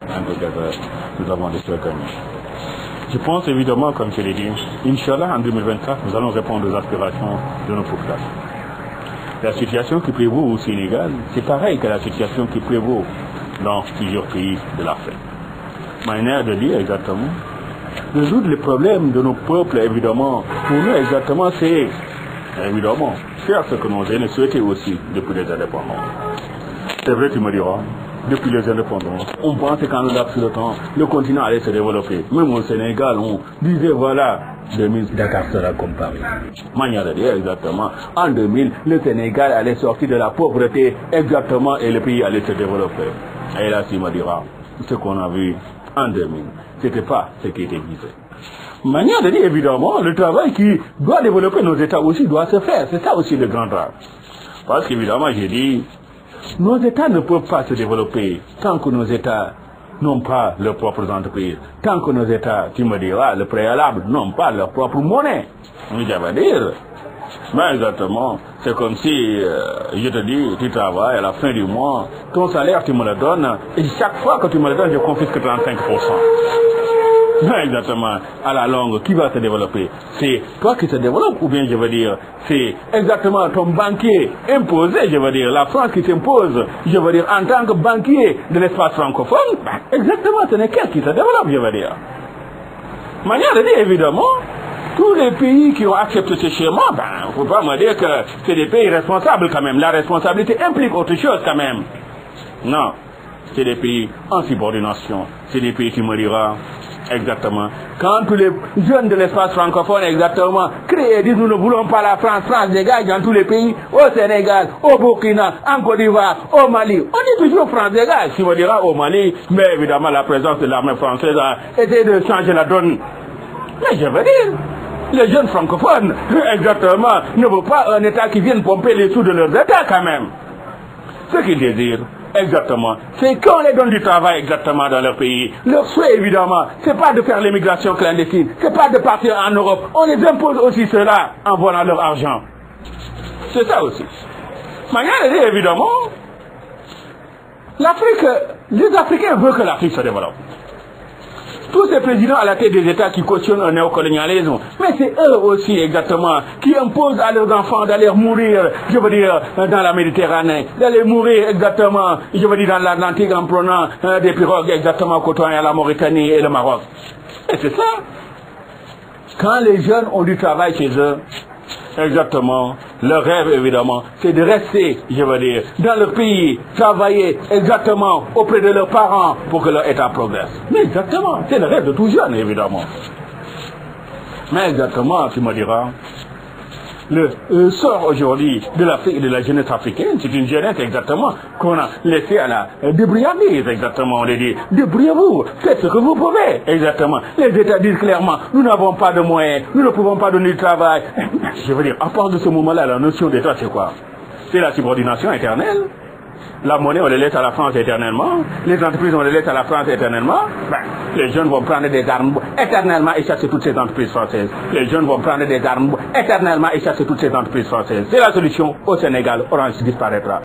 Nous avons des souhaits communs. Je pense évidemment, comme je l'ai dit, Inch'Allah, en 2024, nous allons répondre aux aspirations de nos populations. La situation qui prévaut au Sénégal, c'est pareil que la situation qui prévaut dans plusieurs pays de l'Afrique. Manière de dire exactement, résoudre les problèmes de nos peuples, évidemment, pour nous exactement, c'est évidemment faire ce que nos aînés souhaitaient aussi depuis les indépendances. C'est vrai, tu me diras, depuis les indépendances, on pensait qu'en un laps de temps, le continent allait se développer. Même au Sénégal, on disait voilà, 2000, Dakar sera comme Paris. Manière de dire exactement, en 2000, le Sénégal allait sortir de la pauvreté exactement et le pays allait se développer. Et là, tu me diras, ce qu'on a vu en 2000, c'était pas ce qui était visé. Manière de dire, évidemment, le travail qui doit développer nos États aussi doit se faire. C'est ça aussi le grand drame. Parce qu'évidemment, j'ai dit, nos États ne peuvent pas se développer tant que nos États n'ont pas leurs propres entreprises. Tant que nos États, tu me diras, le préalable, n'ont pas leur propre monnaie. Je veux dire. Ben exactement. C'est comme si, je te dis, tu travailles à la fin du mois, ton salaire, tu me le donnes, et chaque fois que tu me le donnes, je confisque 35%. Ben exactement. À la longue, qui va se développer? C'est toi qui te développes, ou bien je veux dire, c'est exactement ton banquier imposé, je veux dire, la France qui s'impose, je veux dire, en tant que banquier de l'espace francophone, ben, exactement, ce n'est qu'elle qui se développe, je veux dire. Manière de dire, évidemment, tous les pays qui ont accepté ce schéma, ben, il ne faut pas me dire que c'est des pays responsables quand même. La responsabilité implique autre chose quand même. Non, c'est des pays en subordination. C'est des pays qui me diront, exactement. Quand tous les jeunes de l'espace francophone, exactement, crient et disent nous ne voulons pas la France, France dégage dans tous les pays, au Sénégal, au Burkina, en Côte d'Ivoire, au Mali. On dit toujours France dégage. Si on dira au Mali, mais évidemment la présence de l'armée française a essayé de changer la donne. Mais je veux dire, les jeunes francophones, exactement, ne veulent pas un État qui vienne pomper les sous de leurs États quand même. Ce qu'ils désirent, exactement, c'est qu'on les donne du travail exactement dans leur pays. Leur souhait, évidemment, c'est pas de faire l'immigration clandestine, c'est pas de partir en Europe. On les impose aussi cela en volant leur argent. C'est ça aussi. Manière de dire, évidemment, l'Afrique, les Africains veulent que l'Afrique se développe. Tous ces présidents à la tête des États qui cautionnent un néocolonialisme, mais c'est eux aussi exactement qui imposent à leurs enfants d'aller mourir, je veux dire, dans la Méditerranée, d'aller mourir exactement, je veux dire, dans l'Atlantique en prenant des pirogues exactement côtoyant la Mauritanie et le Maroc. Et c'est ça. Quand les jeunes ont du travail chez eux, exactement, leur rêve évidemment, c'est de rester, je veux dire, dans leur pays, travailler exactement auprès de leurs parents pour que leur État progresse. Mais exactement, c'est le rêve de tout jeune évidemment. Mais exactement, tu me diras, le sort aujourd'hui de l'Afrique et de la jeunesse africaine, c'est une jeunesse exactement qu'on a laissée à la débrouillardise, exactement, on les dit, débrouillez-vous, faites ce que vous pouvez, exactement. Les États disent clairement, nous n'avons pas de moyens, nous ne pouvons pas donner du travail. Je veux dire, à part de ce moment-là, la notion d'État, c'est quoi? C'est la subordination éternelle. La monnaie, on les laisse à la France éternellement. Les entreprises, on les laisse à la France éternellement. Ben, les jeunes vont prendre des armes éternellement et chasser toutes ces entreprises françaises. Les jeunes vont prendre des armes éternellement et chasser toutes ces entreprises françaises. C'est la solution au Sénégal. Orange disparaîtra.